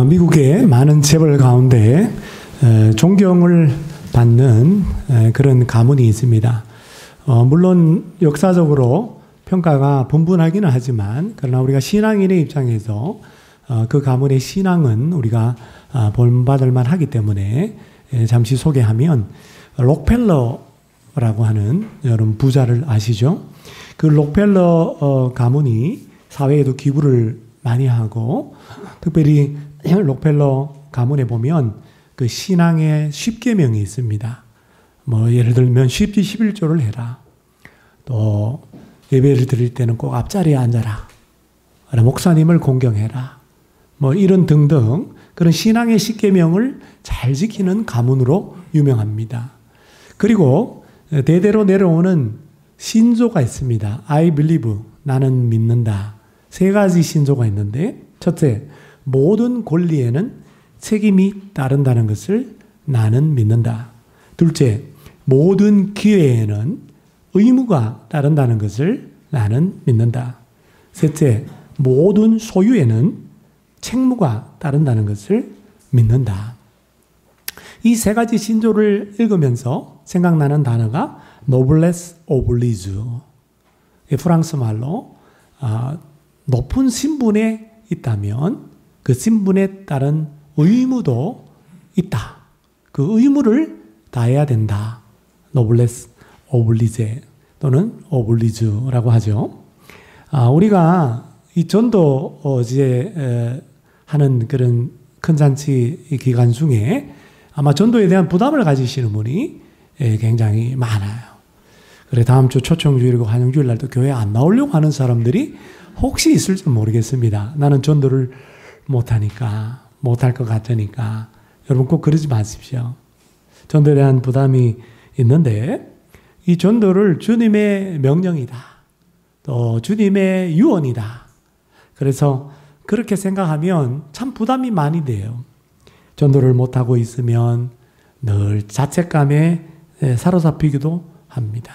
미국의 많은 재벌 가운데 존경을 받는 그런 가문이 있습니다. 물론 역사적으로 평가가 분분하기는 하지만 그러나 우리가 신앙인의 입장에서 그 가문의 신앙은 우리가 본받을 만하기 때문에 잠시 소개하면 록펠러라고 하는 여러분 부자를 아시죠? 그 록펠러 가문이 사회에도 기부를 많이 하고 특별히 록펠러 가문에 보면 그 신앙의 10계명이 있습니다. 뭐 예를 들면 십지 11조를 해라. 또 예배를 드릴 때는 꼭 앞자리에 앉아라. 목사님을 공경해라. 뭐 이런 등등 그런 신앙의 10계명을 잘 지키는 가문으로 유명합니다. 그리고 대대로 내려오는 신조가 있습니다. I believe, 나는 믿는다. 세 가지 신조가 있는데 첫째, 모든 권리에는 책임이 따른다는 것을 나는 믿는다. 둘째, 모든 기회에는 의무가 따른다는 것을 나는 믿는다. 셋째, 모든 소유에는 책무가 따른다는 것을 믿는다. 이 세 가지 신조를 읽으면서 생각나는 단어가 noblesse oblige. 프랑스 말로 높은 신분에 있다면 그 신분에 따른 의무도 있다. 그 의무를 다해야 된다. noblesse oblige 또는 oblige라고 하죠. 우리가 이 전도 하는 그런 큰 잔치 기간 중에 아마 전도에 대한 부담을 가지시는 분이 굉장히 많아요. 그래 다음 주 초청주일이고 환영주일 날도 교회 안 나오려고 하는 사람들이 혹시 있을지 모르겠습니다. 나는 전도를 못하니까, 못할 것 같으니까. 여러분 꼭 그러지 마십시오. 전도에 대한 부담이 있는데 이 전도를 주님의 명령이다. 또 주님의 유언이다. 그래서 그렇게 생각하면 참 부담이 많이 돼요. 전도를 못하고 있으면 늘 자책감에 사로잡히기도 합니다.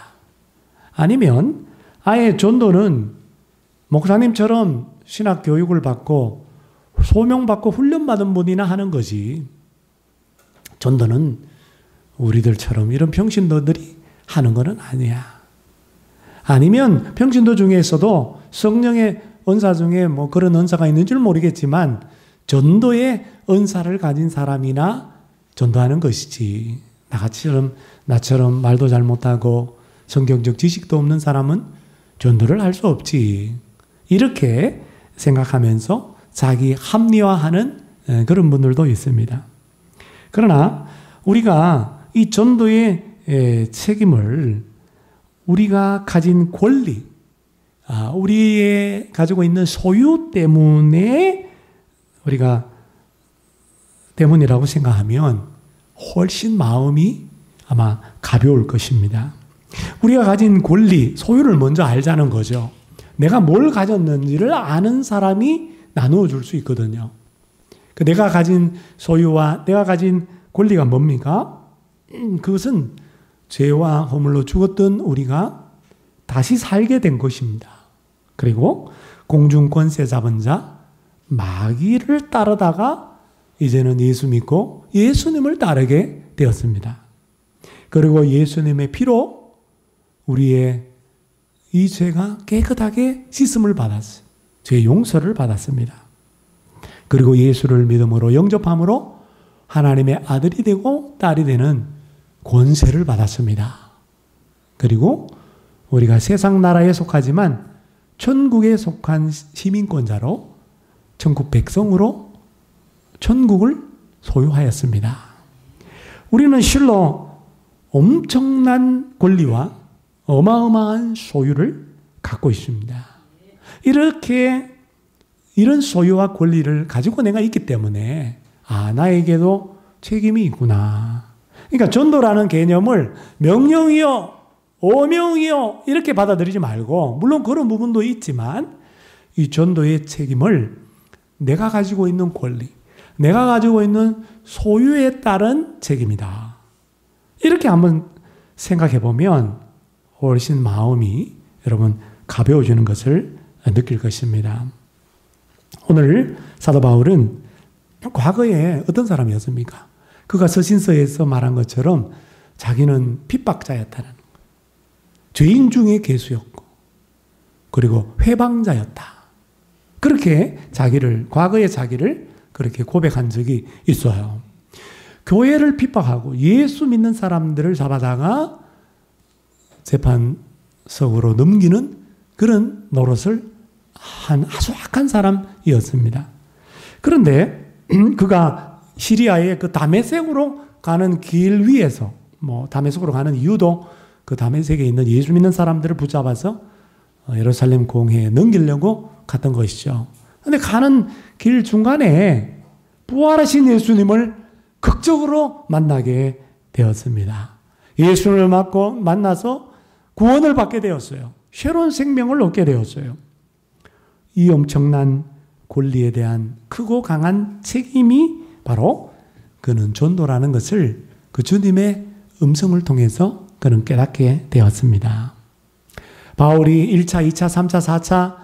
아니면 아예 전도는 목사님처럼 신학 교육을 받고 소명받고 훈련받은 분이나 하는 거지. 전도는 우리들처럼 이런 평신도들이 하는 것은 아니야. 아니면 평신도 중에서도 성령의 은사 중에 뭐 그런 은사가 있는 줄 모르겠지만 전도의 은사를 가진 사람이나 전도하는 것이지. 나처럼 말도 잘 못하고 성경적 지식도 없는 사람은 전도를 할 수 없지. 이렇게 생각하면서 자기 합리화하는 그런 분들도 있습니다. 그러나 우리가 이 전도의 책임을 우리가 가진 권리, 우리의 가지고 있는 소유 때문이라고 생각하면 훨씬 마음이 아마 가벼울 것입니다. 우리가 가진 권리, 소유를 먼저 알자는 거죠. 내가 뭘 가졌는지를 아는 사람이 나누어 줄 수 있거든요. 내가 가진 소유와 내가 가진 권리가 뭡니까? 그것은 죄와 허물로 죽었던 우리가 다시 살게 된 것입니다. 그리고 공중권세 잡은 자 마귀를 따르다가 이제는 예수 믿고 예수님을 따르게 되었습니다. 그리고 예수님의 피로 우리의 이 죄가 깨끗하게 씻음을 받았어요. 죄 용서를 받았습니다. 그리고 예수를 믿음으로 영접함으로 하나님의 아들이 되고 딸이 되는 권세를 받았습니다. 그리고 우리가 세상 나라에 속하지만 천국에 속한 시민권자로 천국 백성으로 천국을 소유하였습니다. 우리는 실로 엄청난 권리와 어마어마한 소유를 갖고 있습니다. 이런 소유와 권리를 가지고 내가 있기 때문에 나에게도 책임이 있구나. 그러니까 전도라는 개념을 명령이요, 어명이요 이렇게 받아들이지 말고 물론 그런 부분도 있지만 이 전도의 책임을 내가 가지고 있는 권리, 내가 가지고 있는 소유에 따른 책임이다. 이렇게 한번 생각해 보면 훨씬 마음이 여러분 가벼워지는 것을 느낄 것입니다. 오늘 사도 바울은 과거에 어떤 사람이었습니까? 그가 서신서에서 말한 것처럼 자기는 핍박자였다는 거예요. 죄인 중에 괴수였고 그리고 회방자였다. 그렇게 과거의 자기를 그렇게 고백한 적이 있어요. 교회를 핍박하고 예수 믿는 사람들을 잡아다가 재판석으로 넘기는 그런 노릇을 한 아주 악한 사람이었습니다. 그런데 그가 시리아의 그 다메섹으로 가는 길 위에서 다메섹으로 가는 이유도 그 다메섹에 있는 예수 믿는 사람들을 붙잡아서 예루살렘 공회에 넘기려고 갔던 것이죠. 그런데 가는 길 중간에 부활하신 예수님을 극적으로 만나게 되었습니다. 예수님을 만나서 구원을 받게 되었어요. 새로운 생명을 얻게 되었어요. 이 엄청난 권리에 대한 크고 강한 책임이 바로 그는 전도라는 것을 그 주님의 음성을 통해서 그는 깨닫게 되었습니다. 바울이 1차, 2차, 3차, 4차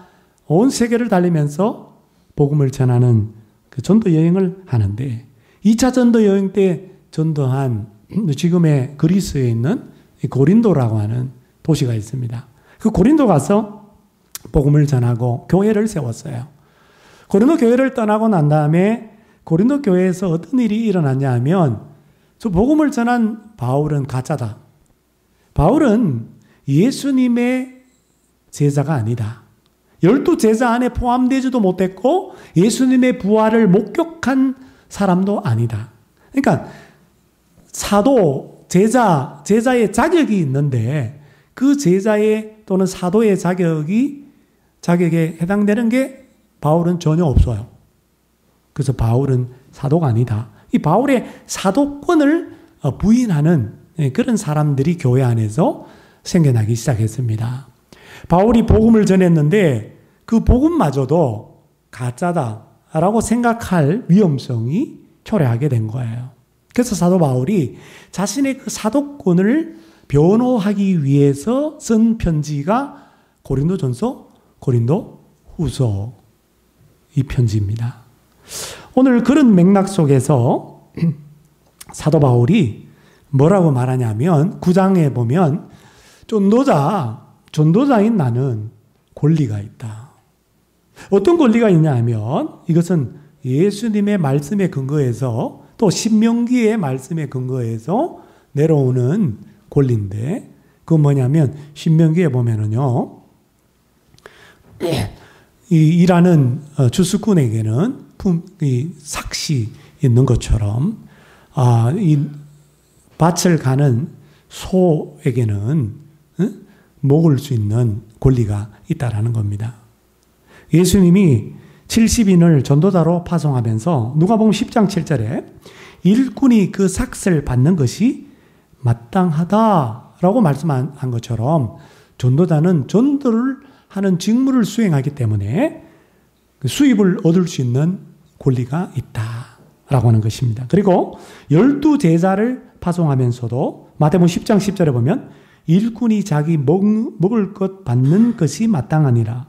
온 세계를 달리면서 복음을 전하는 그 전도 여행을 하는데 2차 전도 여행 때 전도한 지금의 그리스에 있는 고린도라고 하는 도시가 있습니다. 그 고린도 가서 복음을 전하고 교회를 세웠어요. 고린도 교회를 떠나고 난 다음에 고린도 교회에서 어떤 일이 일어났냐 하면 저 복음을 전한 바울은 가짜다. 바울은 예수님의 제자가 아니다. 12제자 안에 포함되지도 못했고 예수님의 부활을 목격한 사람도 아니다. 그러니까 사도, 제자의 자격이 있는데 그 제자의 또는 사도의 자격에 해당되는 게 바울은 전혀 없어요. 그래서 바울은 사도가 아니다. 이 바울의 사도권을 부인하는 그런 사람들이 교회 안에서 생겨나기 시작했습니다. 바울이 복음을 전했는데 그 복음마저도 가짜다라고 생각할 위험성이 초래하게 된 거예요. 그래서 사도 바울이 자신의 그 사도권을 변호하기 위해서 쓴 편지가 고린도전서, 고린도후서 이 편지입니다. 오늘 그런 맥락 속에서 사도 바울이 뭐라고 말하냐면 9장에 보면 전도자인 나는 권리가 있다. 어떤 권리가 있냐 하면 이것은 예수님의 말씀에 근거해서 또 신명기의 말씀에 근거해서 내려오는 권리인데 그건 뭐냐면 신명기에 보면은요 이 일하는 주수꾼에게는 이 삭시 있는 것처럼 이 밭을 가는 소에게는 먹을 수 있는 권리가 있다라는 겁니다. 예수님이 70인을 전도자로 파송하면서 누가복음 10장 7절에 일꾼이 그 삭을 받는 것이 마땅하다라고 말씀한 것처럼 전도자는 전도를 하는 직무를 수행하기 때문에 수입을 얻을 수 있는 권리가 있다라고 하는 것입니다. 그리고 12제자를 파송하면서도 마태복음 10장 10절에 보면 일꾼이 자기 먹을 것 받는 것이 마땅하니라.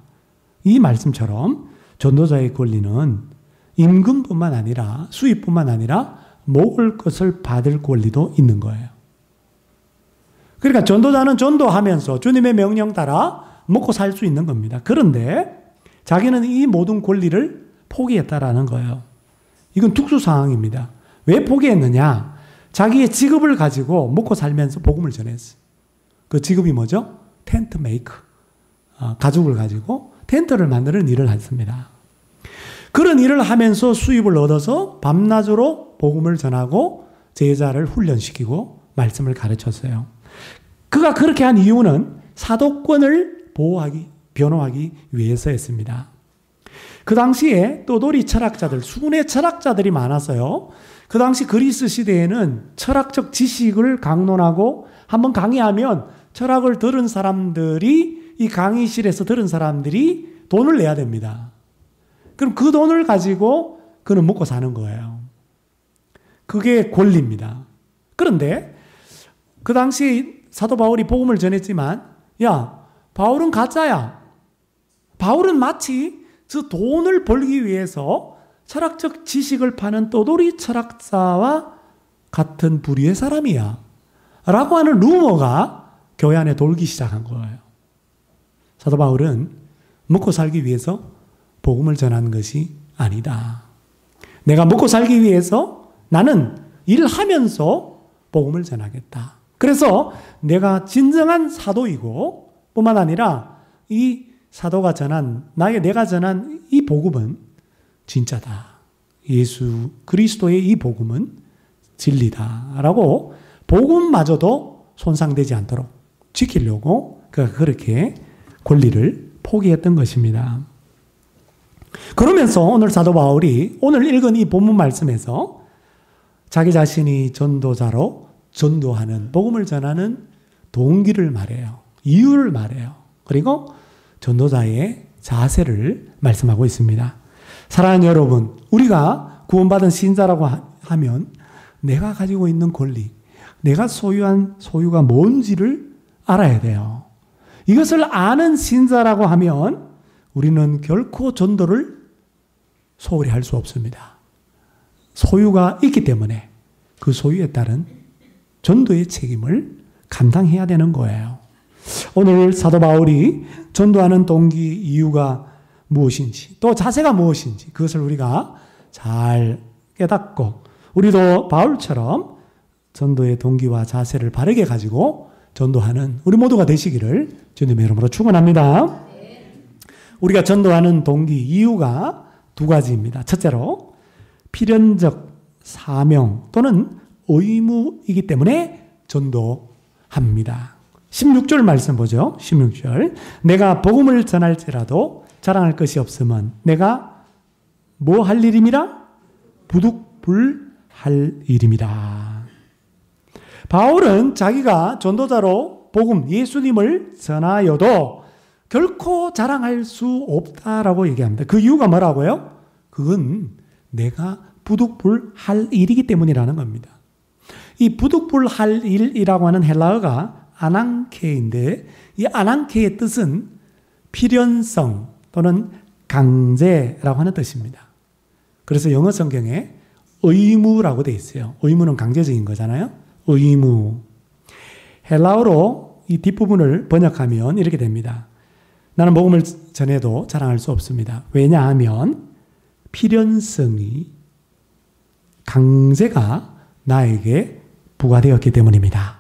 이 말씀처럼 전도자의 권리는 임금뿐만 아니라 수입뿐만 아니라 먹을 것을 받을 권리도 있는 거예요. 그러니까 전도자는 전도하면서 주님의 명령 따라 먹고 살 수 있는 겁니다. 그런데 자기는 이 모든 권리를 포기했다라는 거예요. 이건 특수 상황입니다. 왜 포기했느냐? 자기의 직업을 가지고 먹고 살면서 복음을 전했어요. 그 직업이 뭐죠? 텐트 메이커. 가죽을 가지고 텐트를 만드는 일을 했습니다. 그런 일을 하면서 수입을 얻어서 밤낮으로 복음을 전하고 제자를 훈련시키고 말씀을 가르쳤어요. 그가 그렇게 한 이유는 사도권을 변호하기 위해서였습니다. 그 당시에 떠돌이 철학자들, 수군의 철학자들이 많았어요. 그 당시 그리스 시대에는 철학적 지식을 강론하고 한번 강의하면 철학을 들은 사람들이 이 강의실에서 들은 사람들이 돈을 내야 됩니다. 그럼 그 돈을 가지고 그는 먹고 사는 거예요. 그게 권리입니다. 그런데 그 당시 사도 바울이 복음을 전했지만 야, 바울은 가짜야. 바울은 마치 그 돈을 벌기 위해서 철학적 지식을 파는 떠돌이 철학자와 같은 부류의 사람이야. 라고 하는 루머가 교회 안에 돌기 시작한 거예요. 사도 바울은 먹고 살기 위해서 복음을 전하는 것이 아니다. 내가 먹고 살기 위해서 나는 일하면서 복음을 전하겠다. 그래서 내가 진정한 사도이고 뿐만 아니라 이 사도가 전한, 내가 전한 이 복음은 진짜다. 예수 그리스도의 이 복음은 진리다라고 복음마저도 손상되지 않도록 지키려고 그가 그렇게 권리를 포기했던 것입니다. 그러면서 오늘 사도 바울이 오늘 읽은 이 본문 말씀에서 자기 자신이 전도자로 전도하는, 복음을 전하는 동기를 말해요. 이유를 말해요. 그리고 전도자의 자세를 말씀하고 있습니다. 사랑하는 여러분, 우리가 구원받은 신자라고 하면 내가 가지고 있는 권리, 내가 소유한 소유가 뭔지를 알아야 돼요. 이것을 아는 신자라고 하면 우리는 결코 전도를 소홀히 할 수 없습니다. 소유가 있기 때문에 그 소유에 따른 전도의 책임을 감당해야 되는 거예요. 오늘 사도 바울이 전도하는 동기, 이유가 무엇인지, 또 자세가 무엇인지 그것을 우리가 잘 깨닫고 우리도 바울처럼 전도의 동기와 자세를 바르게 가지고 전도하는 우리 모두가 되시기를 주님의 이름으로 축원합니다. 우리가 전도하는 동기, 이유가 두 가지입니다. 첫째로 필연적 사명 또는 의무이기 때문에 전도합니다. 16절 말씀 보죠. 16절. 내가 복음을 전할지라도 자랑할 것이 없으면 내가 뭐 할 일임이라? 부득불할 일입니다. 바울은 자기가 전도자로 복음, 예수님을 전하여도 결코 자랑할 수 없다라고 얘기합니다. 그 이유가 뭐라고요? 그건 내가 부득불할 일이기 때문이라는 겁니다. 이 부득불할 일이라고 하는 헬라어가 아난케인데 이 아난케의 뜻은 필연성 또는 강제라고 하는 뜻입니다. 그래서 영어 성경에 의무라고 되어 있어요. 의무는 강제적인 거잖아요. 의무. 헬라어로 이 뒷부분을 번역하면 이렇게 됩니다. 나는 복음을 전해도 자랑할 수 없습니다. 왜냐하면 필연성이, 강제가 나에게 부과되었기 때문입니다.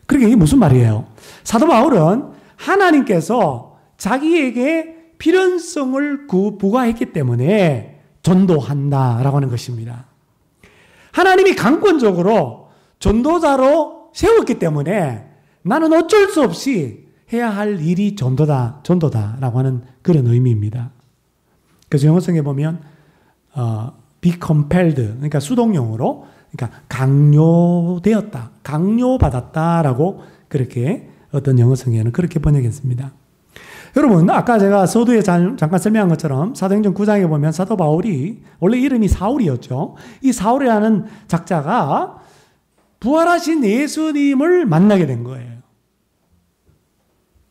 그러니까 이게 무슨 말이에요? 사도 바울은 하나님께서 자기에게 필연성을 부과했기 때문에 전도한다라고 하는 것입니다. 하나님이 강권적으로 전도자로 세웠기 때문에 나는 어쩔 수 없이 해야 할 일이 전도다라고 하는 그런 의미입니다. 그래서 영어성에 보면 be compelled, 그러니까 수동용어로, 그러니까 강요되었다, 강요받았다라고 그렇게 어떤 영어성에는 그렇게 번역했습니다. 여러분, 아까 제가 서두에 잠깐 설명한 것처럼 사도행전 9장에 보면 사도 바울이 원래 이름이 사울이었죠. 이 사울이라는 작자가 부활하신 예수님을 만나게 된 거예요.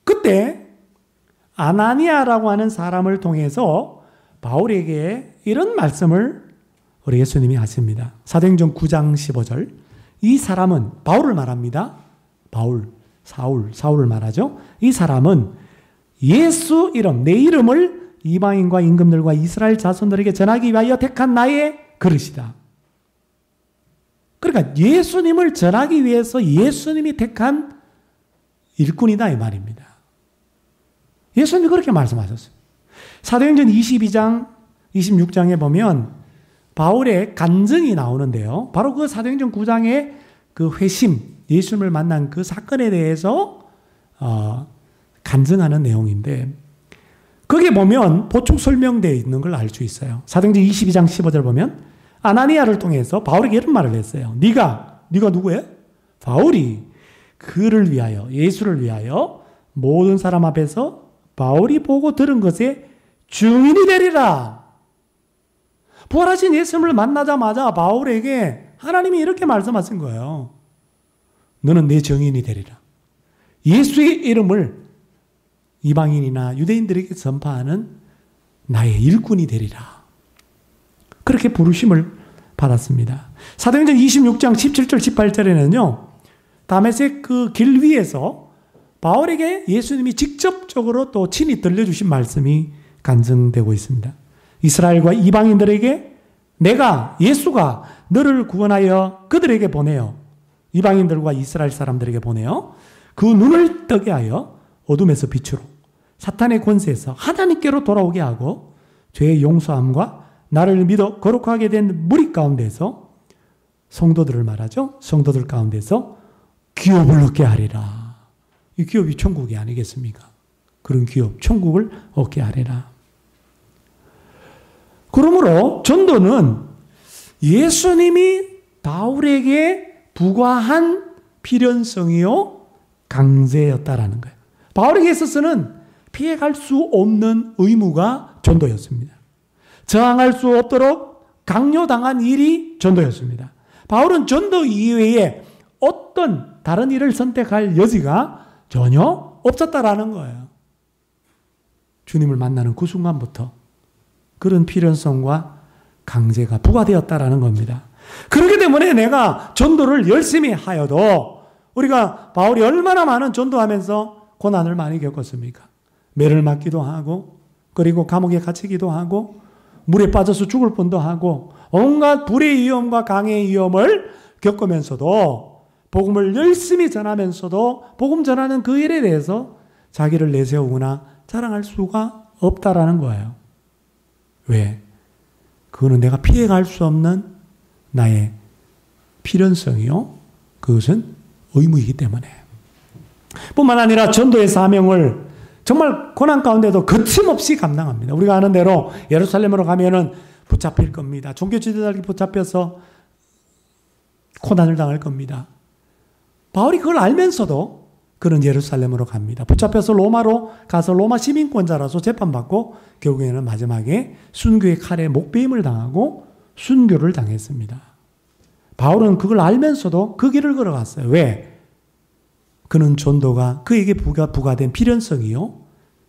그때 아나니아라고 하는 사람을 통해서 바울에게 이런 말씀을 우리 예수님이 하십니다. 사도행전 9장 15절. 이 사람은 바울을 말합니다. 사울을 말하죠. 이 사람은 예수 이름, 내 이름을 이방인과 임금들과 이스라엘 자손들에게 전하기 위하여 택한 나의 그릇이다. 그러니까 예수님을 전하기 위해서 예수님이 택한 일꾼이다 이 말입니다. 예수님이 그렇게 말씀하셨어요. 사도행전 22장, 26장에 보면 바울의 간증이 나오는데요. 바로 그 사도행전 9장의 그 회심, 예수님을 만난 그 사건에 대해서 간증하는 내용인데 거기에 보면 보충 설명되어 있는 걸 알 수 있어요. 사도행전 22장 15절 보면 아나니아를 통해서 바울에게 이런 말을 했어요. 네가 누구예요? 바울이 그를 위하여, 예수를 위하여 모든 사람 앞에서 바울이 보고 들은 것에 증인이 되리라. 부활하신 예수님을 만나자마자 바울에게 하나님이 이렇게 말씀하신 거예요. 너는 내 증인이 되리라. 예수의 이름을 이방인이나 유대인들에게 전파하는 나의 일꾼이 되리라. 그렇게 부르심을 받았습니다. 사도행전 26장 17절 18절에는요. 다메섹 그 길 위에서 바울에게 예수님이 직접적으로 또 친히 들려주신 말씀이 간증되고 있습니다. 이스라엘과 이방인들에게 내가 예수가 너를 구원하여 그들에게 보내어 이방인들과 이스라엘 사람들에게 보내어 그 눈을 뜨게 하여 어둠에서 빛으로 사탄의 권세에서 하나님께로 돌아오게 하고 죄의 용서함과 나를 믿어 거룩하게 된 무리 가운데서 성도들을 말하죠. 성도들 가운데서 기업을 얻게 하리라. 이 기업이 천국이 아니겠습니까? 그런 기업, 천국을 얻게 하리라. 그러므로 전도는 예수님이 바울에게 부과한 필연성이요 강제였다라는 거예요. 바울에게 있어서는 피해갈 수 없는 의무가 전도였습니다. 저항할 수 없도록 강요당한 일이 전도였습니다. 바울은 전도 이외에 어떤 다른 일을 선택할 여지가 전혀 없었다라는 거예요. 주님을 만나는 그 순간부터 그런 필연성과 강제가 부과되었다라는 겁니다. 그렇기 때문에 내가 전도를 열심히 하여도 우리가 바울이 얼마나 많은 전도하면서 고난을 많이 겪었습니까? 매를 맞기도 하고 그리고 감옥에 갇히기도 하고 물에 빠져서 죽을 뻔도 하고 온갖 불의 위험과 강의 위험을 겪으면서도 복음을 열심히 전하면서도 복음 전하는 그 일에 대해서 자기를 내세우거나 자랑할 수가 없다라는 거예요. 왜? 그거는 내가 피해갈 수 없는 나의 필연성이요. 그것은 의무이기 때문에. 뿐만 아니라 전도의 사명을 정말 고난 가운데도 거침없이 감당합니다. 우리가 아는 대로 예루살렘으로 가면은 붙잡힐 겁니다. 종교 지도자들이 붙잡혀서 고난을 당할 겁니다. 바울이 그걸 알면서도 그는 예루살렘으로 갑니다. 붙잡혀서 로마로 가서 로마 시민권자라서 재판받고 결국에는 마지막에 순교의 칼에 목베임을 당하고 순교를 당했습니다. 바울은 그걸 알면서도 그 길을 걸어갔어요. 왜? 그는 전도가 그에게 부과된 필연성이요.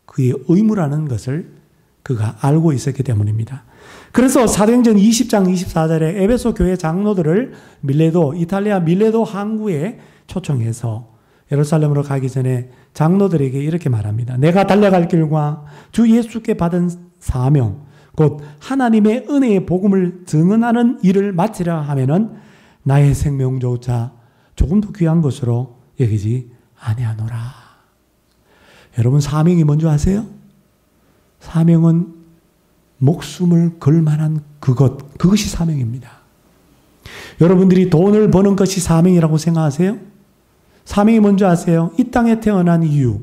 그의 의무라는 것을 그가 알고 있었기 때문입니다. 그래서 사도행전 20장 24절에 에베소 교회 장로들을 이탈리아 밀레도 항구에 초청해서 예루살렘으로 가기 전에 장로들에게 이렇게 말합니다. 내가 달려갈 길과 주 예수께 받은 사명, 곧 하나님의 은혜의 복음을 증언하는 일을 마치려 하면은 나의 생명조차 조금도 귀한 것으로 여기지 아니하노라. 여러분 사명이 뭔지 아세요? 사명은 목숨을 걸 만한 그것이 사명입니다. 여러분들이 돈을 버는 것이 사명이라고 생각하세요? 사명이 뭔지 아세요? 이 땅에 태어난 이유,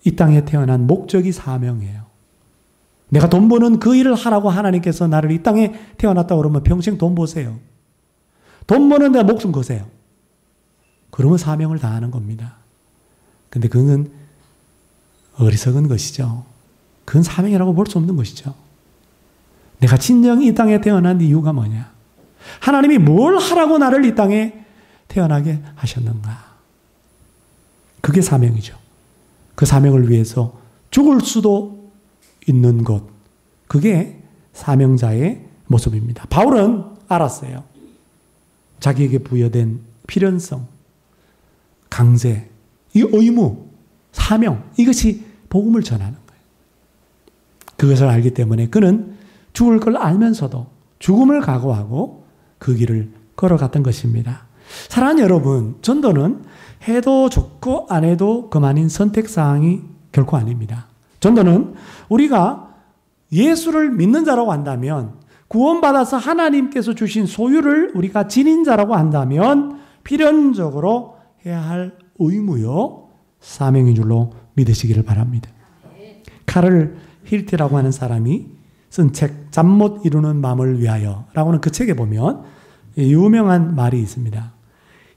이 땅에 태어난 목적이 사명이에요. 내가 돈 버는 그 일을 하라고 하나님께서 나를 이 땅에 태어났다고 그러면 평생 돈 버세요. 돈 버는데 목숨 거세요. 그러면 사명을 다하는 겁니다. 근데 그건 어리석은 것이죠. 그건 사명이라고 볼 수 없는 것이죠. 내가 진정히 이 땅에 태어난 이유가 뭐냐? 하나님이 뭘 하라고 나를 이 땅에 태어나게 하셨는가? 그게 사명이죠. 그 사명을 위해서 죽을 수도 있는 것. 그게 사명자의 모습입니다. 바울은 알았어요. 자기에게 부여된 필연성, 강제, 이 의무, 사명, 이것이 복음을 전하는 거예요. 그것을 알기 때문에 그는 죽을 걸 알면서도 죽음을 각오하고 그 길을 걸어갔던 것입니다. 사랑하는 여러분, 전도는 해도 좋고 안 해도 그만인 선택사항이 결코 아닙니다. 전도는 우리가 예수를 믿는 자라고 한다면, 구원받아서 하나님께서 주신 소유를 우리가 지닌 자라고 한다면 필연적으로 해야 할 의무요 사명인 줄로 믿으시기를 바랍니다. 카를 힐트라고 하는 사람이 쓴 책 잠 못 이루는 마음을 위하여 라고 하는 그 책에 보면 유명한 말이 있습니다.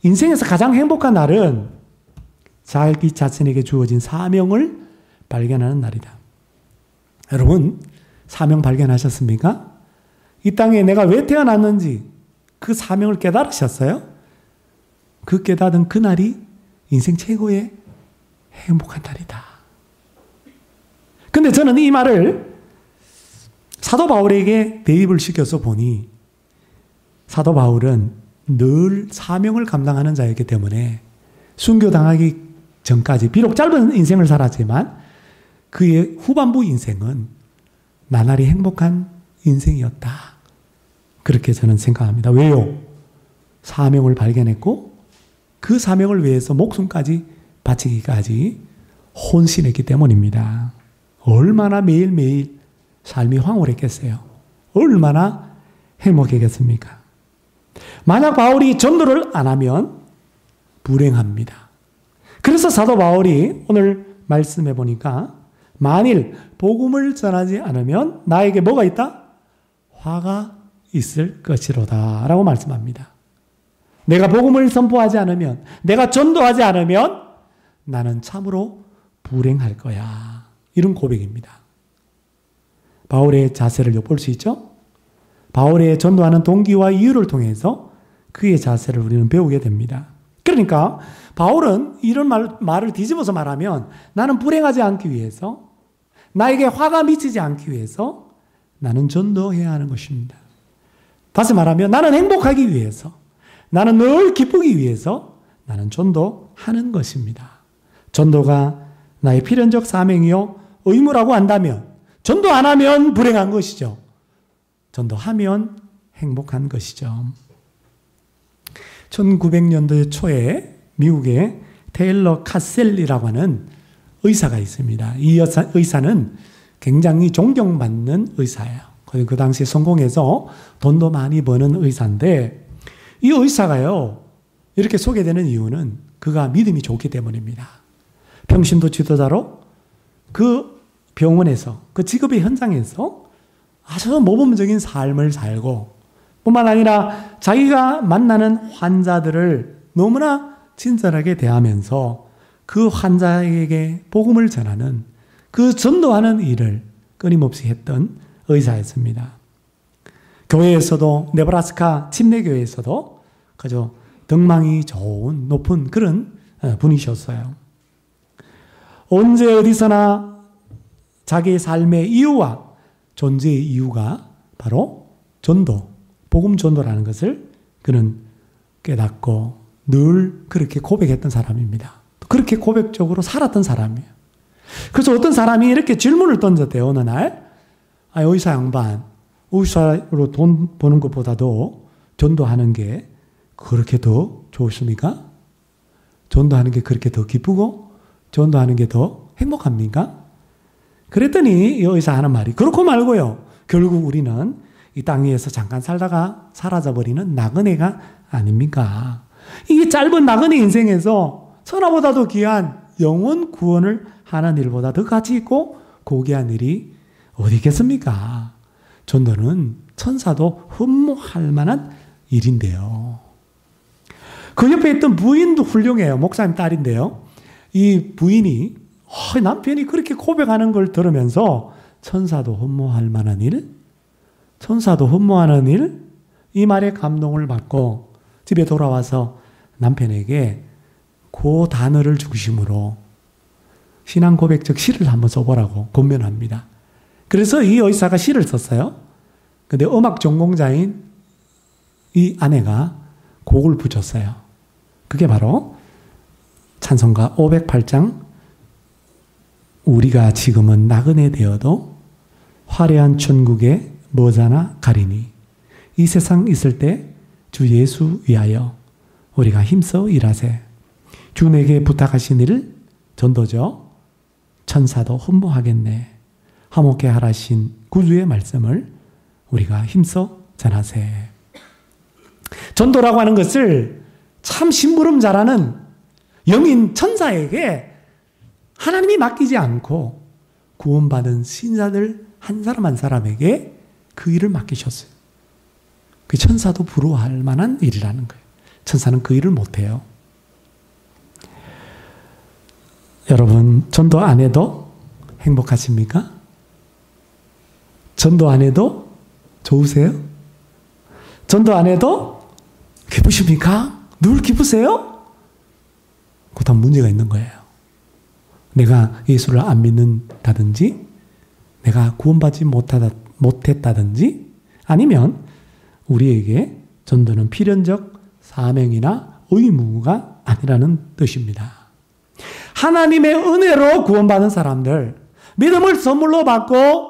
인생에서 가장 행복한 날은 자기 자신에게 주어진 사명을 발견하는 날이다. 여러분 사명 발견하셨습니까? 이 땅에 내가 왜 태어났는지 그 사명을 깨달으셨어요? 그 깨닫은 그날이 인생 최고의 행복한 날이다. 근데 저는 이 말을 사도 바울에게 대입을 시켜서 보니 사도 바울은 늘 사명을 감당하는 자였기 때문에 순교당하기 전까지 비록 짧은 인생을 살았지만 그의 후반부 인생은 나날이 행복한 인생이었다. 그렇게 저는 생각합니다. 왜요? 사명을 발견했고 그 사명을 위해서 목숨까지 바치기까지 혼신했기 때문입니다. 얼마나 매일매일 삶이 황홀했겠어요. 얼마나 행복했겠습니까? 만약 바울이 전도를 안 하면 불행합니다. 그래서 사도 바울이 오늘 말씀해 보니까 만일 복음을 전하지 않으면 나에게 뭐가 있다? 화가 있을 것이로다 라고 말씀합니다. 내가 복음을 선포하지 않으면, 내가 전도하지 않으면 나는 참으로 불행할 거야. 이런 고백입니다. 바울의 자세를 엿볼 수 있죠? 바울의 전도하는 동기와 이유를 통해서 그의 자세를 우리는 배우게 됩니다. 그러니까 바울은 이런 말을 뒤집어서 말하면 나는 불행하지 않기 위해서, 나에게 화가 미치지 않기 위해서 나는 전도해야 하는 것입니다. 다시 말하면 나는 행복하기 위해서, 나는 늘 기쁘기 위해서 나는 전도하는 것입니다. 전도가 나의 필연적 사명이요 의무라고 한다면 전도 안 하면 불행한 것이죠. 전도하면 행복한 것이죠. 1900년대 초에 미국의 테일러 카셀리라고 하는 의사가 있습니다. 이 의사는 굉장히 존경받는 의사예요. 그 당시에 성공해서 돈도 많이 버는 의사인데 이 의사가요 이렇게 소개되는 이유는 그가 믿음이 좋기 때문입니다. 평신도 지도자로 그 병원에서 그 직업의 현장에서 아주 모범적인 삶을 살고 뿐만 아니라 자기가 만나는 환자들을 너무나 친절하게 대하면서 그 환자에게 복음을 전하는 그 전도하는 일을 끊임없이 했던 의사였습니다. 교회에서도 네브라스카 침례교회에서도 그저 덕망이 좋은 높은 그런 분이셨어요. 언제 어디서나 자기의 삶의 이유와 존재의 이유가 바로 전도, 복음 전도라는 것을 그는 깨닫고 늘 그렇게 고백했던 사람입니다. 그렇게 고백적으로 살았던 사람이에요. 그래서 어떤 사람이 이렇게 질문을 던졌대요. 어느 날 의사 양반, 의사로 돈 버는 것보다도 전도하는 게 그렇게 더 좋습니까? 전도하는 게 그렇게 더 기쁘고 전도하는 게 더 행복합니까? 그랬더니 이 의사 하는 말이 그렇고 말고요. 결국 우리는 이 땅 위에서 잠깐 살다가 사라져버리는 나그네가 아닙니까? 이 짧은 나그네 인생에서 천하보다도 귀한 영혼 구원을 하는 일보다 더 가치 있고 고귀한 일이 어디 있겠습니까? 전도는 천사도 흠모할 만한 일인데요. 그 옆에 있던 부인도 훌륭해요. 목사님 딸인데요. 이 부인이 남편이 그렇게 고백하는 걸 들으면서 천사도 흠모할 만한 일? 천사도 흠모하는 일? 이 말에 감동을 받고 집에 돌아와서 남편에게 그 단어를 중심으로 신앙 고백적 시를 한번 써보라고 권면합니다. 그래서 이 의사가 시를 썼어요. 근데 음악 전공자인 이 아내가 곡을 붙였어요. 그게 바로 찬송가 508장 우리가 지금은 나그네 되어도 화려한 천국에 머자나 가리니 이 세상 있을 때 주 예수 위하여 우리가 힘써 일하세. 주 내게 부탁하신 일을 전도죠. 천사도 흠모하겠네. 화목케 하라신 구주의 말씀을 우리가 힘써 전하세. 전도라고 하는 것을 참 심부름 잘하는 영인 천사에게 하나님이 맡기지 않고 구원받은 신자들 한 사람 한 사람에게 그 일을 맡기셨어요. 그 천사도 부러워할 만한 일이라는 거예요. 천사는 그 일을 못해요. 여러분, 전도 안 해도 행복하십니까? 전도 안 해도 좋으세요? 전도 안 해도 기쁘십니까? 늘 기쁘세요? 그다음 문제가 있는 거예요. 내가 예수를 안 믿는다든지 내가 구원받지 못했다든지 아니면 우리에게 전도는 필연적 사명이나 의무가 아니라는 뜻입니다. 하나님의 은혜로 구원받은 사람들, 믿음을 선물로 받고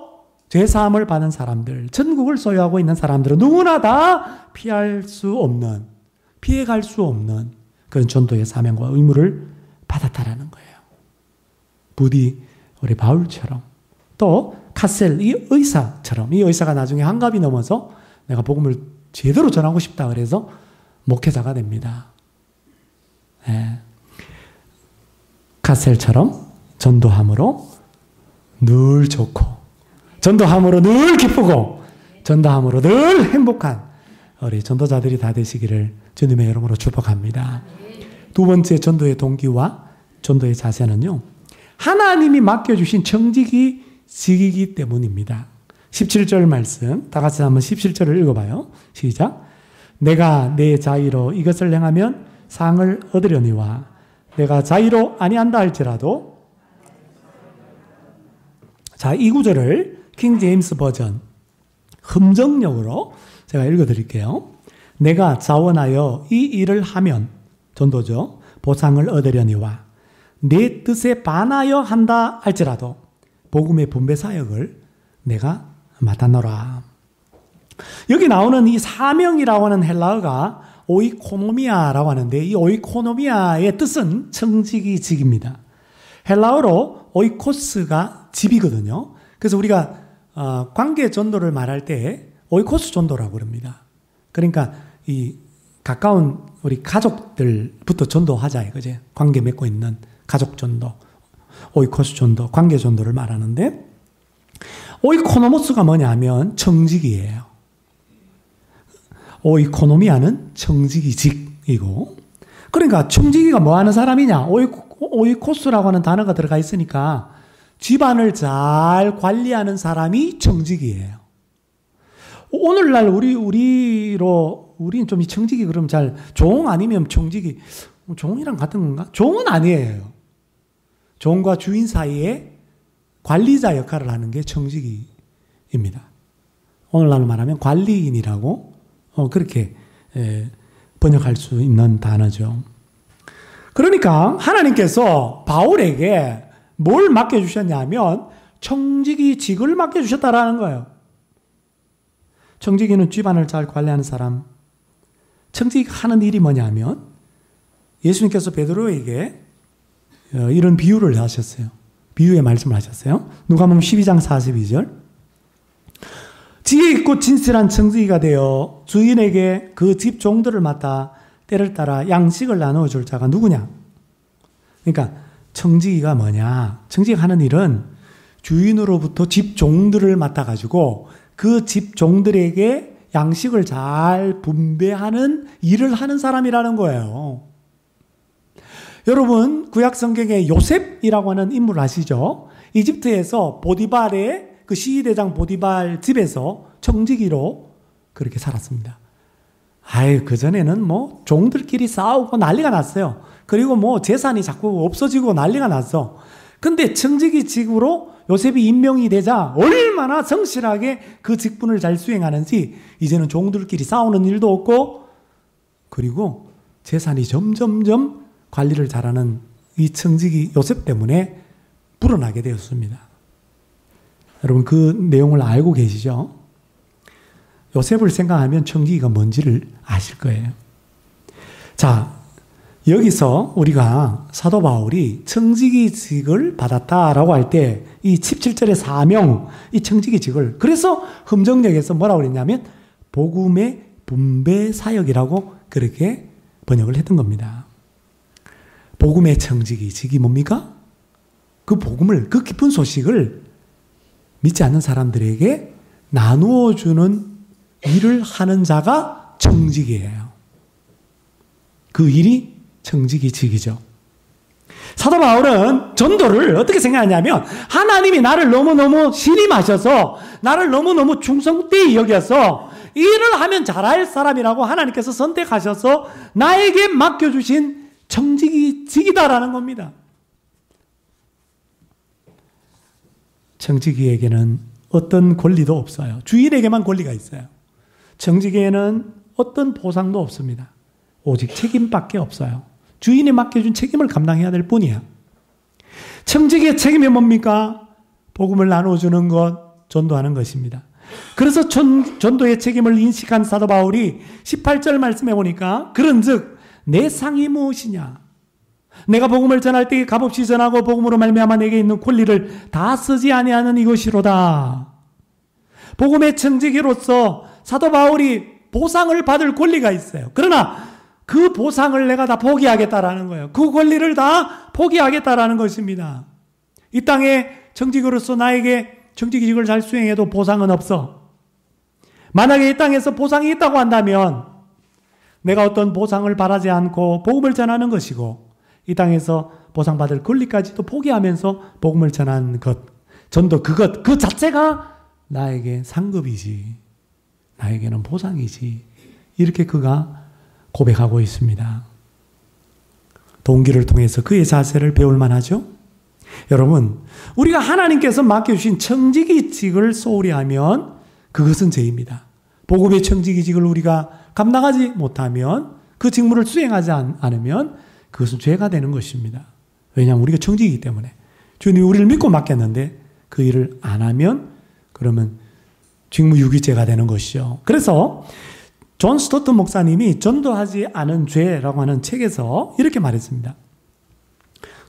죄사함을 받은 사람들, 천국을 소유하고 있는 사람들은 누구나 다 피할 수 없는, 피해갈 수 없는 그런 전도의 사명과 의무를 받았다라는 거예요. 부디 우리 바울처럼 또 카셀 이 의사처럼, 이 의사가 나중에 한갑이 넘어서 내가 복음을 제대로 전하고 싶다 그래서 목회자가 됩니다. 네. 카셀처럼 전도함으로 늘 좋고, 전도함으로 늘 기쁘고, 전도함으로 늘 행복한 우리 전도자들이 다 되시기를 주님의 이름으로 축복합니다. 두 번째 전도의 동기와 전도의 자세는요, 하나님이 맡겨주신 청지기 직이기 때문입니다. 17절 말씀, 다 같이 한번 17절을 읽어봐요. 시작. 내가 내 자의로 이것을 행하면 상을 얻으려니와 내가 자의로 아니한다 할지라도, 자, 이 구절을 킹 제임스 버전 흠정역으로 제가 읽어드릴게요. 내가 자원하여 이 일을 하면, 전도죠, 보상을 얻으려니와 내 뜻에 반하여 한다 할지라도 복음의 분배 사역을 내가 맡았노라. 여기 나오는 이 사명이라고 하는 헬라어가 오이코노미아라고 하는데, 이 오이코노미아의 뜻은 청지기직입니다. 헬라어로 오이코스가 집이거든요. 그래서 우리가 관계 전도를 말할 때 오이코스 전도라고 그럽니다. 그러니까 이 가까운 우리 가족들부터 전도하자 이거지. 관계 맺고 있는 가족 전도, 오이코스 전도, 관계 전도를 말하는데, 오이코노모스가 뭐냐면 청지기예요. 오이코노미아는 청지기직이고, 그러니까 청지기가 뭐 하는 사람이냐? 오이코스라고 하는 단어가 들어가 있으니까 집안을 잘 관리하는 사람이 청지기예요. 오늘날 우리는 좀 이 청지기 그럼 잘 종 아니면 청지기, 종이랑 같은 건가? 종은 아니에요. 종과 주인 사이에 관리자 역할을 하는 게 청지기입니다. 오늘날 말하면 관리인이라고 그렇게 번역할 수 있는 단어죠. 그러니까 하나님께서 바울에게 뭘 맡겨주셨냐면 청지기직을 맡겨주셨다라는 거예요. 청지기는 집안을 잘 관리하는 사람. 청지기가 하는 일이 뭐냐면 예수님께서 베드로에게 이런 비유를 하셨어요. 비유의 말씀을 하셨어요. 누가복음 12장 42절. 지혜 있고 진실한 청지기가 되어 주인에게 그 집 종들을 맡아 때를 따라 양식을 나누어 줄 자가 누구냐? 그러니까 청지기가 뭐냐? 청지기가 하는 일은 주인으로부터 집 종들을 맡아가지고 그 집 종들에게 양식을 잘 분배하는 일을 하는 사람이라는 거예요. 여러분, 구약 성경에 요셉이라고 하는 인물 아시죠? 이집트에서 보디발의 그 시위대장 보디발 집에서 청지기로 그렇게 살았습니다. 그전에는 뭐 종들끼리 싸우고 난리가 났어요. 그리고 뭐 재산이 자꾸 없어지고 난리가 났어. 근데 청지기직으로 요셉이 임명이 되자 얼마나 성실하게 그 직분을 잘 수행하는지 이제는 종들끼리 싸우는 일도 없고, 그리고 재산이 점점점 관리를 잘하는 이 청지기 요셉 때문에 불어나게 되었습니다. 여러분 그 내용을 알고 계시죠? 요셉을 생각하면 청지기가 뭔지를 아실 거예요. 자, 여기서 우리가 사도 바울이 청지기직을 받았다라고 할 때 이 17절의 사명, 이 청지기직을 그래서 흠정역에서 뭐라고 그랬냐면 복음의 분배 사역이라고 그렇게 번역을 했던 겁니다. 복음의 청지기직이 뭡니까? 그 복음을, 그 기쁜 소식을 믿지 않는 사람들에게 나누어 주는 일을 하는 자가 청지기예요. 그 일이 청지기직이죠. 사도 바울은 전도를 어떻게 생각하냐면 하나님이 나를 너무너무 신임하셔서 나를 너무너무 충성되이 여겨서 일을 하면 잘할 사람이라고 하나님께서 선택하셔서 나에게 맡겨주신 청지기직이다라는 겁니다. 청지기에게는 어떤 권리도 없어요. 주인에게만 권리가 있어요. 청지기에는 어떤 보상도 없습니다. 오직 책임밖에 없어요. 주인이 맡겨준 책임을 감당해야 될 뿐이야. 청지기의 책임이 뭡니까? 복음을 나눠주는 것, 전도하는 것입니다. 그래서 전도의 책임을 인식한 사도 바울이 18절 말씀해 보니까 그런즉 내 상이 무엇이냐? 내가 복음을 전할 때 값없이 전하고 복음으로 말미암아 내게 있는 권리를 다 쓰지 아니하는 이것이로다. 복음의 청지기로서 사도 바울이 보상을 받을 권리가 있어요. 그러나 그 보상을 내가 다 포기하겠다라는 거예요. 그 권리를 다 포기하겠다라는 것입니다. 이 땅에 청지기로서 나에게 청지기직을 잘 수행해도 보상은 없어. 만약에 이 땅에서 보상이 있다고 한다면 내가 어떤 보상을 바라지 않고 복음을 전하는 것이고 이 땅에서 보상받을 권리까지도 포기하면서 복음을 전하는 것, 전도 그것, 그 자체가 나에게 상급이지, 나에게는 보상이지, 이렇게 그가 고백하고 있습니다. 동기를 통해서 그의 자세를 배울 만하죠? 여러분, 우리가 하나님께서 맡겨주신 청지기직을 소홀히 하면 그것은 죄입니다. 복음의 청지기직을 우리가 감당하지 못하면, 그 직무를 수행하지 않으면 그것은 죄가 되는 것입니다. 왜냐하면 우리가 청지기이기 때문에. 주님이 우리를 믿고 맡겼는데 그 일을 안 하면 그러면 직무유기죄가 되는 것이죠. 그래서 존 스토트 목사님이 전도하지 않은 죄라고 하는 책에서 이렇게 말했습니다.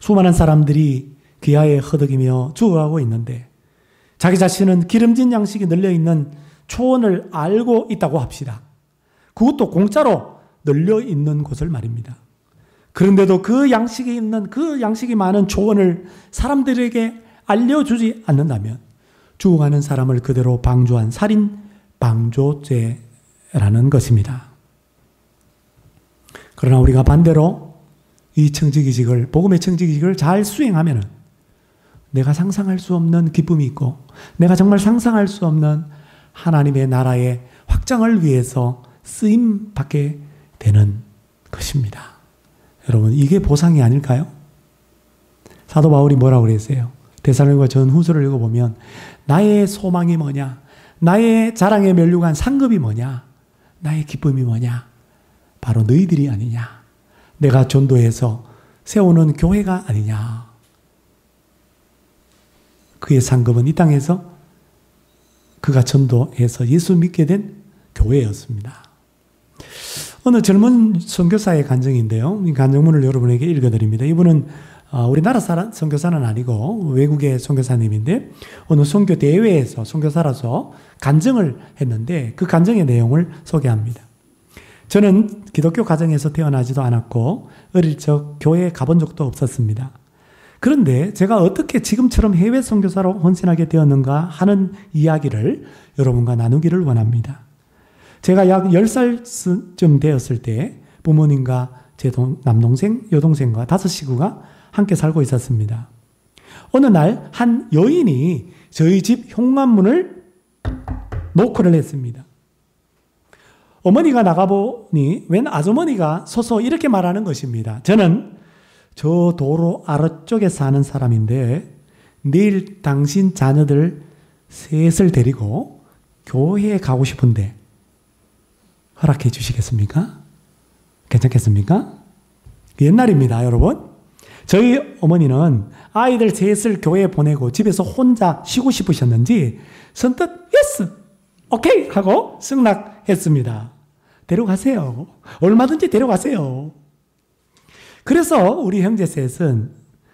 수많은 사람들이 기아에 허덕이며 죽어가고 있는데 자기 자신은 기름진 양식이 널려있는 초원을 알고 있다고 합시다. 그것도 공짜로 널려있는 곳을 말입니다. 그런데도 그 양식이 많은 초원을 사람들에게 알려주지 않는다면 죽어가는 사람을 그대로 방조한 살인 방조죄라는 것입니다. 그러나 우리가 반대로 이 청지기직을, 복음의 청지기직을 잘 수행하면 내가 상상할 수 없는 기쁨이 있고 내가 정말 상상할 수 없는 하나님의 나라의 확장을 위해서 쓰임받게 되는 것입니다. 여러분, 이게 보상이 아닐까요? 사도 바울이 뭐라고 그랬어요? 데살로니가 전후서를 읽어보면 나의 소망이 뭐냐? 나의 자랑에 면류관 상급이 뭐냐? 나의 기쁨이 뭐냐? 바로 너희들이 아니냐? 내가 전도해서 세우는 교회가 아니냐? 그의 상급은 이 땅에서 그가 전도해서 예수 믿게 된 교회였습니다. 어느 젊은 선교사의 간증인데요. 이 간증문을 여러분에게 읽어드립니다. 이분은 우리나라 선교사는 아니고 외국의 선교사님인데 어느 선교 대회에서 선교사라서 간증을 했는데 그 간증의 내용을 소개합니다. 저는 기독교 가정에서 태어나지도 않았고 어릴 적 교회에 가본 적도 없었습니다. 그런데 제가 어떻게 지금처럼 해외 선교사로 헌신하게 되었는가 하는 이야기를 여러분과 나누기를 원합니다. 제가 약 10살쯤 되었을 때 부모님과 제 남동생, 여동생과 5 식구가 함께 살고 있었습니다. 어느 날 한 여인이 저희 집 현관문을 노크를 했습니다. 어머니가 나가보니 웬 아주머니가 서서 이렇게 말하는 것입니다. 저는 저 도로 아래쪽에 사는 사람인데 내일 당신 자녀들 셋을 데리고 교회에 가고 싶은데 허락해 주시겠습니까? 괜찮겠습니까? 옛날입니다, 여러분. 저희 어머니는 아이들 셋을 교회에 보내고 집에서 혼자 쉬고 싶으셨는지 선뜻 예스, 오케이 하고 승낙했습니다. 데려가세요. 얼마든지 데려가세요. 그래서 우리 형제 셋은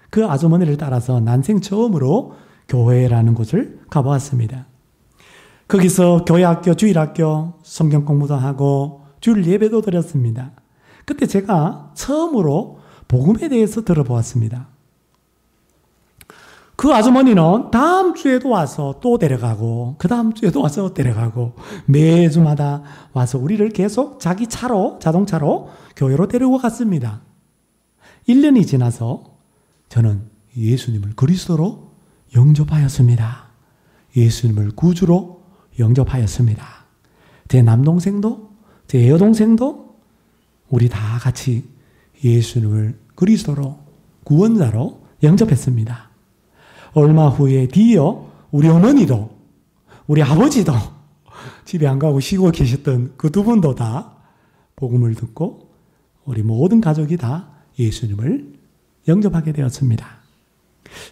그 아주머니를 따라서 난생 처음으로 교회라는 곳을 가보았습니다. 거기서 교회학교, 주일학교, 성경 공부도 하고 주일 예배도 드렸습니다. 그때 제가 처음으로 복음에 대해서 들어보았습니다. 그 아주머니는 다음 주에도 와서 또 데려가고 그 다음 주에도 와서 데려가고 매주마다 와서 우리를 계속 자기 차로, 자동차로 교회로 데리고 갔습니다. 1년이 지나서 저는 예수님을 그리스도로 영접하였습니다. 예수님을 구주로 영접하였습니다. 제 남동생도 제 여동생도 우리 다 같이 예수님을 그리스도로 구원자로 영접했습니다. 얼마 후에 뒤이어 우리 어머니도 우리 아버지도 집에 안 가고 쉬고 계셨던 그 두 분도 다 복음을 듣고 우리 모든 가족이 다 예수님을 영접하게 되었습니다.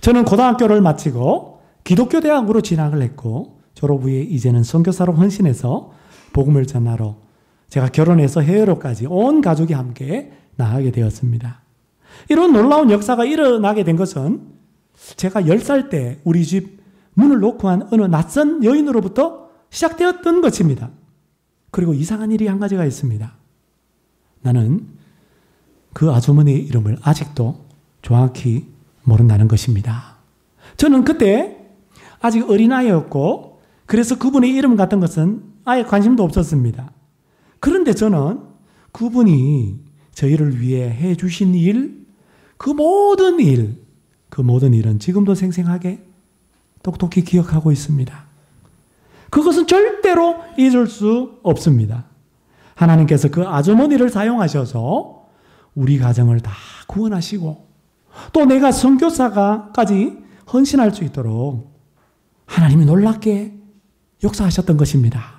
저는 고등학교를 마치고 기독교 대학으로 진학을 했고 졸업 후에 이제는 선교사로 헌신해서 복음을 전하러 제가 결혼해서 해외로까지 온 가족이 함께 나가게 되었습니다. 이런 놀라운 역사가 일어나게 된 것은 제가 10살 때 우리 집 문을 놓고 한 어느 낯선 여인으로부터 시작되었던 것입니다. 그리고 이상한 일이 한 가지가 있습니다. 나는 그 아주머니의 이름을 아직도 정확히 모른다는 것입니다. 저는 그때 아직 어린아이였고 그래서 그분의 이름 같은 것은 아예 관심도 없었습니다. 그런데 저는 그분이 저희를 위해 해주신 일, 그 모든 일은 지금도 생생하게 똑똑히 기억하고 있습니다. 그것은 절대로 잊을 수 없습니다. 하나님께서 그 아주머니를 사용하셔서 우리 가정을 다 구원하시고 또 내가 선교사가까지 헌신할 수 있도록 하나님이 놀랍게 역사하셨던 것입니다.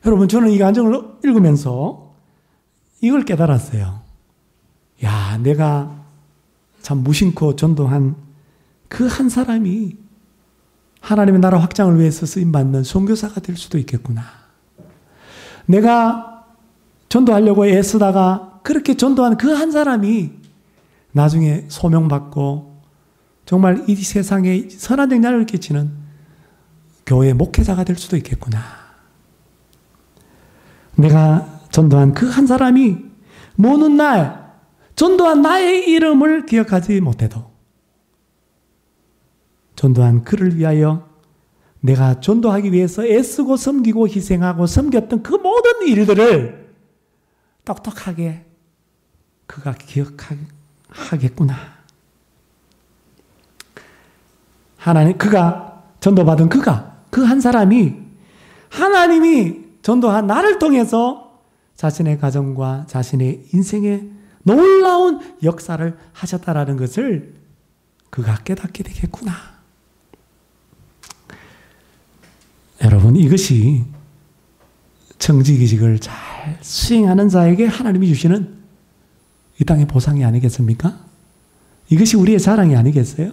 여러분, 저는 이 간증을 읽으면서 이걸 깨달았어요. 야, 내가 참 무심코 전도한 그 한 사람이 하나님의 나라 확장을 위해서 쓰임받는 선교사가 될 수도 있겠구나. 내가 전도하려고 애쓰다가 그렇게 전도한 그 한 사람이 나중에 소명받고 정말 이 세상에 선한 영향을 끼치는 교회 목회자가 될 수도 있겠구나. 내가 전도한 그 한 사람이 모든 날 전도한 나의 이름을 기억하지 못해도 전도한 그를 위하여 내가 전도하기 위해서 애쓰고 섬기고 희생하고 섬겼던 그 모든 일들을 똑똑하게 그가 기억하겠구나. 하나님, 그가 전도받은 그 한 사람이 하나님이 전도한 나를 통해서 자신의 가정과 자신의 인생에 놀라운 역사를 하셨다라는 것을 그가 깨닫게 되겠구나. 여러분, 이것이 청지기직을 잘 수행하는 자에게 하나님이 주시는 이 땅의 보상이 아니겠습니까? 이것이 우리의 자랑이 아니겠어요?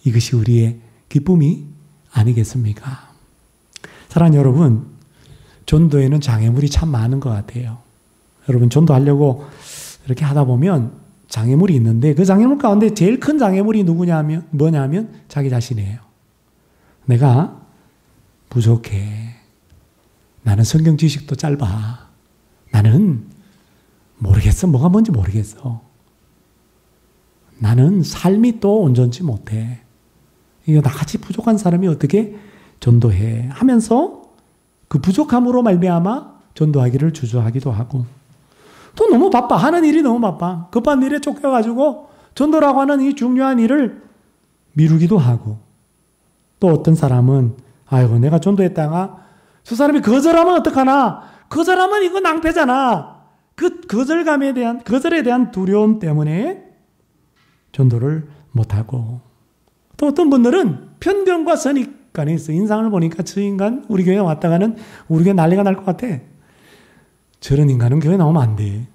이것이 우리의 기쁨이 아니겠습니까? 사랑하는 여러분, 전도에는 장애물이 참 많은 것 같아요. 여러분, 전도하려고 이렇게 하다 보면 장애물이 있는데 그 장애물 가운데 제일 큰 장애물이 뭐냐면 자기 자신이에요. 내가 부족해. 나는 성경 지식도 짧아. 나는 모르겠어. 뭐가 뭔지 모르겠어. 나는 삶이 또 온전치 못해. 이거 나같이 부족한 사람이 어떻게 전도해? 하면서 그 부족함으로 말미암아 전도하기를 주저하기도 하고 또 너무 바빠. 하는 일이 너무 바빠. 급한 일에 쫓겨가지고 전도라고 하는 이 중요한 일을 미루기도 하고 또 어떤 사람은 아이고 내가 전도했다가 저 사람이 거절하면 어떡하나? 거절하면 이거 낭패잖아. 그 거절에 대한 두려움 때문에 전도를 못하고 또 어떤 분들은 편견과 선입관이 있어. 인상을 보니까 저 인간 우리 교회 왔다가는 우리 교회 난리가 날 것 같아. 저런 인간은 교회 나오면 안 돼.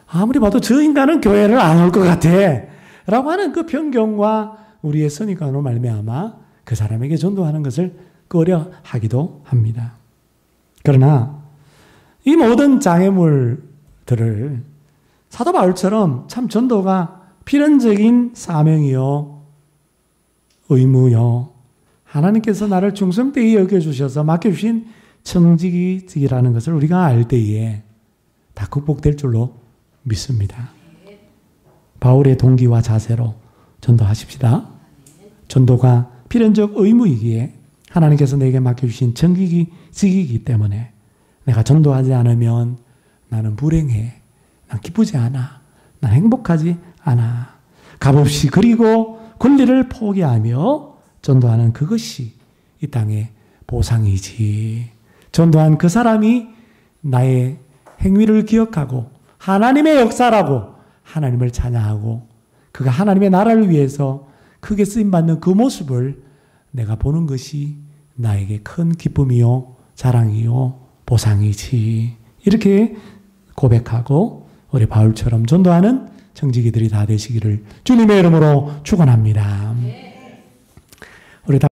아무리 봐도 저 인간은 교회를 안 올 것 같아. 라고 하는 그 편견과 우리의 선입관으로 말미암아 그 사람에게 전도하는 것을 꺼려하기도 합니다. 그러나 이 모든 장애물들을 사도 바울처럼 참 전도가 필연적인 사명이요 의무요 하나님께서 나를 충성되이 여겨주셔서 맡겨주신 청지기직이라는 것을 우리가 알 때에 다 극복될 줄로 믿습니다. 바울의 동기와 자세로 전도하십시다. 전도가 필연적 의무이기에 하나님께서 내게 맡겨주신 청지기직이기 때문에 내가 전도하지 않으면 나는 불행해. 난 기쁘지 않아. 난 행복하지 않아. 값없이 그리고 권리를 포기하며 전도하는 그것이 이 땅의 보상이지. 전도한 그 사람이 나의 행위를 기억하고 하나님의 역사라고 하나님을 찬양하고 그가 하나님의 나라를 위해서 크게 쓰임받는 그 모습을 내가 보는 것이 나에게 큰 기쁨이요, 자랑이요, 보상이지. 이렇게 고백하고 우리 바울처럼 전도하는 청지기들이 다 되시기를 주님의 이름으로 축원합니다. 우리 다